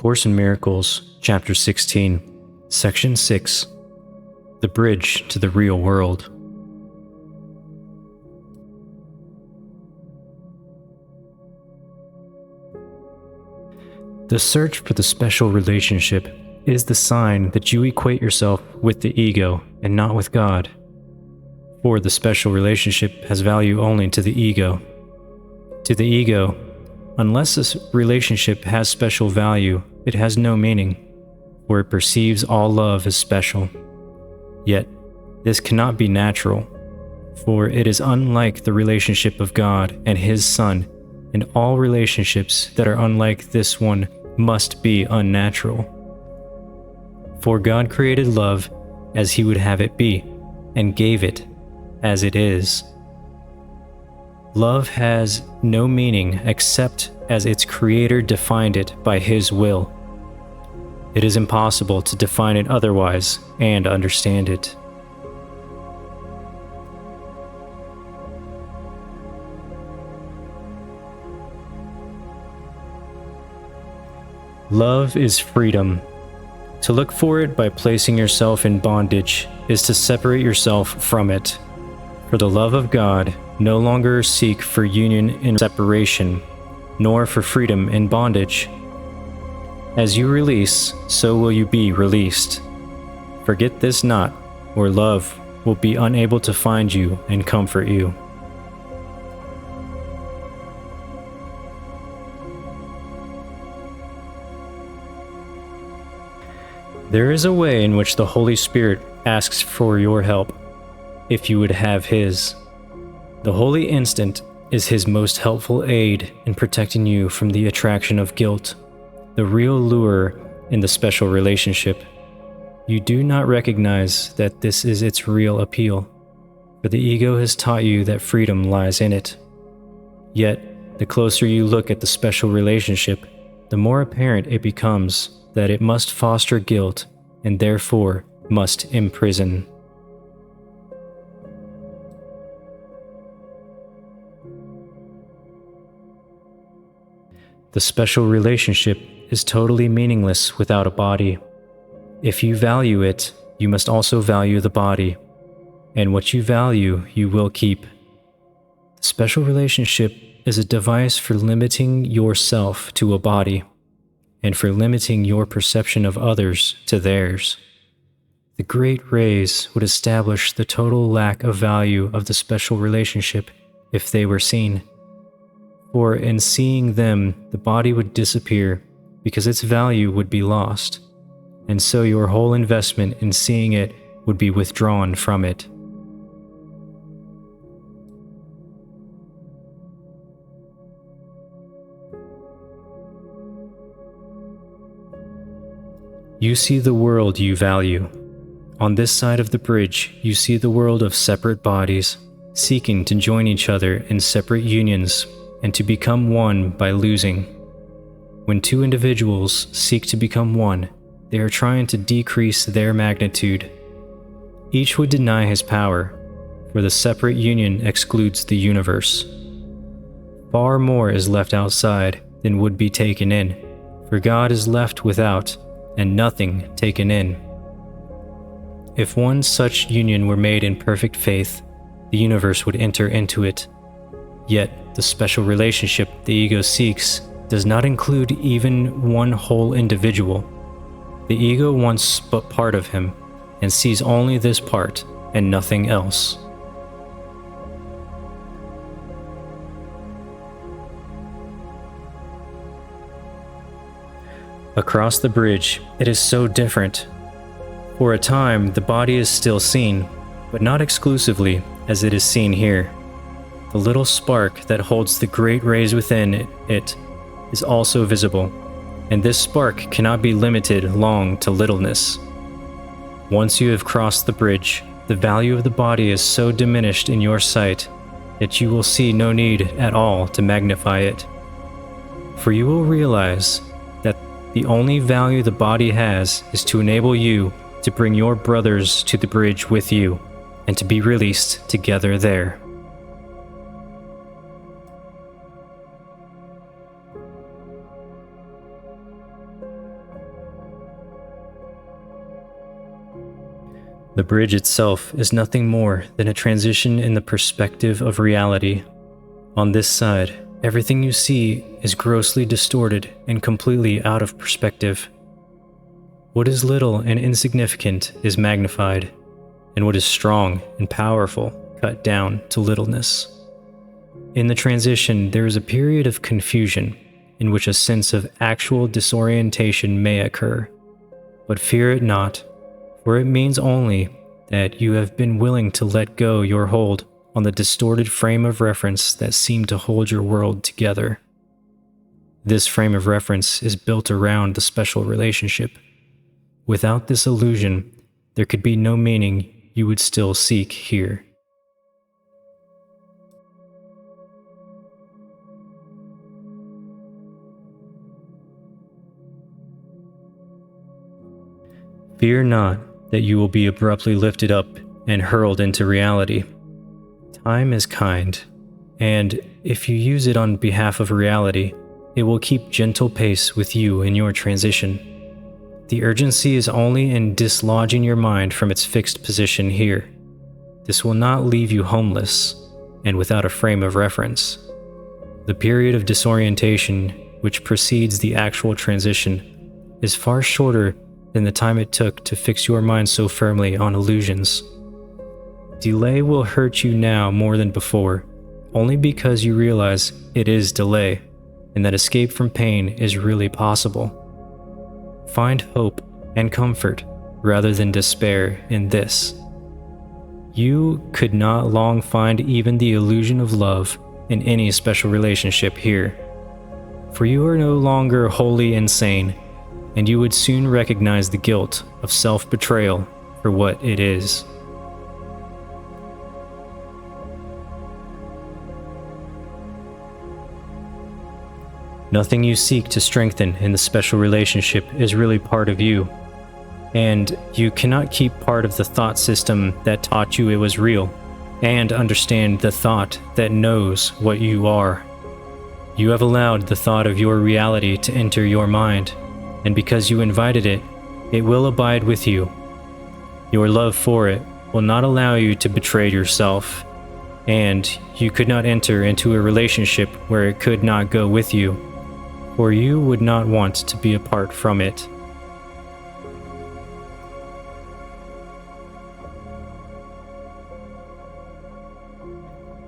Course in Miracles, Chapter 16, Section 6, The Bridge to the Real World. The search for the special relationship is the sign that you equate yourself with the ego and not with God. For the special relationship has value only to the ego. To the ego, unless this relationship has special value, it has no meaning, for it perceives all love as special. Yet, this cannot be natural, for it is unlike the relationship of God and His Son, and all relationships that are unlike this one must be unnatural. For God created love as He would have it be, and gave it as it is. Love has no meaning except as its Creator defined it by His will. It is impossible to define it otherwise and understand it. Love is freedom. To look for it by placing yourself in bondage is to separate yourself from it. For the love of God no longer seek for union in separation, nor for freedom in bondage. As you release, so will you be released. Forget this not, or love will be unable to find you and comfort you. There is a way in which the Holy Spirit asks for your help, if you would have His. The Holy Instant is His most helpful aid in protecting you from the attraction of guilt, the real lure in the special relationship. You do not recognize that this is its real appeal, for the ego has taught you that freedom lies in it. Yet, the closer you look at the special relationship, the more apparent it becomes that it must foster guilt and therefore must imprison. The special relationship is totally meaningless without a body. If you value it, you must also value the body, and what you value, you will keep. The special relationship is a device for limiting yourself to a body, and for limiting your perception of others to theirs. The great rays would establish the total lack of value of the special relationship if they were seen. For in seeing them, the body would disappear because its value would be lost, and so your whole investment in seeing it would be withdrawn from it. You see the world you value. On this side of the bridge, you see the world of separate bodies, seeking to join each other in separate unions and to become one by losing. When two individuals seek to become one, they are trying to decrease their magnitude. Each would deny his power, for the separate union excludes the universe. Far more is left outside than would be taken in, for God is left without, and nothing taken in. If one such union were made in perfect faith, the universe would enter into it. Yet, the special relationship the ego seeks does not include even one whole individual. The ego wants but part of him, and sees only this part and nothing else. Across the bridge, it is so different. For a time, the body is still seen, but not exclusively as it is seen here. The little spark that holds the great rays within it is also visible, and this spark cannot be limited long to littleness. Once you have crossed the bridge, the value of the body is so diminished in your sight that you will see no need at all to magnify it. For you will realize that the only value the body has is to enable you to bring your brothers to the bridge with you, and to be released together there. The bridge itself is nothing more than a transition in the perspective of reality. On this side, everything you see is grossly distorted and completely out of perspective. What is little and insignificant is magnified, and what is strong and powerful cut down to littleness. In the transition, there is a period of confusion in which a sense of actual disorientation may occur. But fear it not, for it means only that you have been willing to let go your hold on the distorted frame of reference that seemed to hold your world together. This frame of reference is built around the special relationship. Without this illusion, there could be no meaning you would still seek here. Fear not that you will be abruptly lifted up and hurled into reality. Time is kind, and if you use it on behalf of reality, it will keep gentle pace with you in your transition. The urgency is only in dislodging your mind from its fixed position here. This will not leave you homeless and without a frame of reference. The period of disorientation which precedes the actual transition is far shorter than the time it took to fix your mind so firmly on illusions. Delay will hurt you now more than before, only because you realize it is delay, and that escape from pain is really possible. Find hope and comfort rather than despair in this. You could not long find even the illusion of love in any special relationship here, for you are no longer wholly insane, and you would soon recognize the guilt of self-betrayal for what it is. Nothing you seek to strengthen in the special relationship is really part of you, and you cannot keep part of the thought system that taught you it was real, and understand the thought that knows what you are. You have allowed the thought of your reality to enter your mind, and because you invited it, it will abide with you. Your love for it will not allow you to betray yourself, and you could not enter into a relationship where it could not go with you, for you would not want to be apart from it.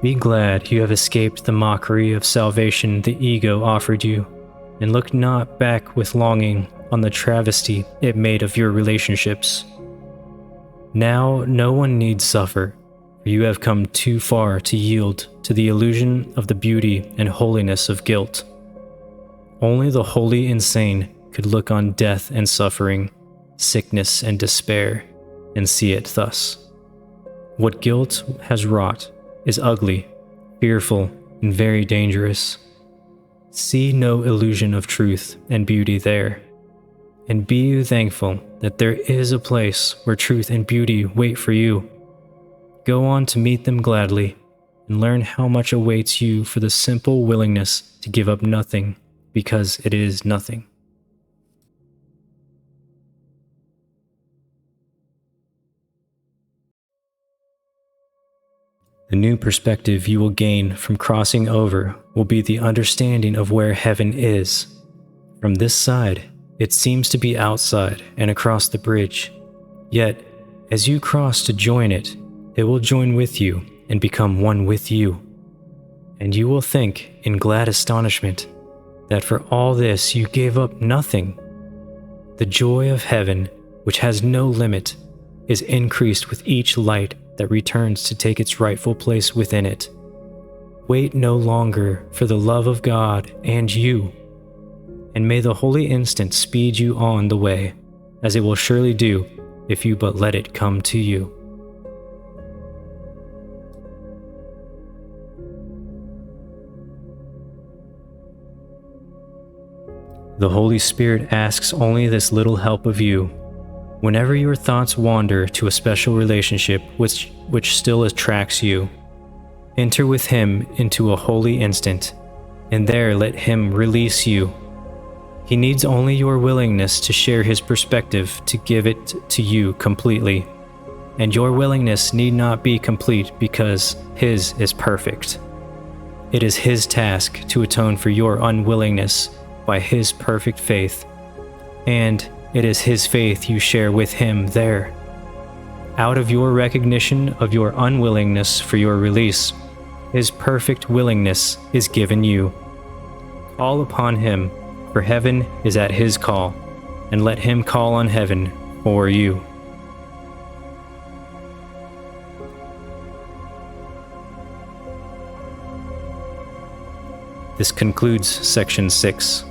Be glad you have escaped the mockery of salvation the ego offered you, and look not back with longing on the travesty it made of your relationships. Now no one need suffer, for you have come too far to yield to the illusion of the beauty and holiness of guilt. Only the wholly insane could look on death and suffering, sickness and despair, and see it thus. What guilt has wrought is ugly, fearful, and very dangerous. See no illusion of truth and beauty there, and be you thankful that there is a place where truth and beauty wait for you. Go on to meet them gladly, and learn how much awaits you for the simple willingness to give up nothing, because it is nothing. The new perspective you will gain from crossing over will be the understanding of where heaven is. From this side, it seems to be outside and across the bridge. Yet, as you cross to join it, it will join with you and become one with you. And you will think, in glad astonishment, that for all this you gave up nothing. The joy of heaven, which has no limit, is increased with each light that returns to take its rightful place within it. Wait no longer for the love of God and you, and may the holy instant speed you on the way, as it will surely do if you but let it come to you. The Holy Spirit asks only this little help of you. Whenever your thoughts wander to a special relationship which still attracts you, enter with Him into a holy instant, and there let Him release you. He needs only your willingness to share His perspective to give it to you completely. and your willingness need not be complete because His is perfect. It is His task to atone for your unwillingness by His perfect faith, and it is His faith you share with Him there. Out of your recognition of your unwillingness for your release, His perfect willingness is given you. Call upon Him, for heaven is at His call, and let Him call on heaven for you. This concludes Section 6.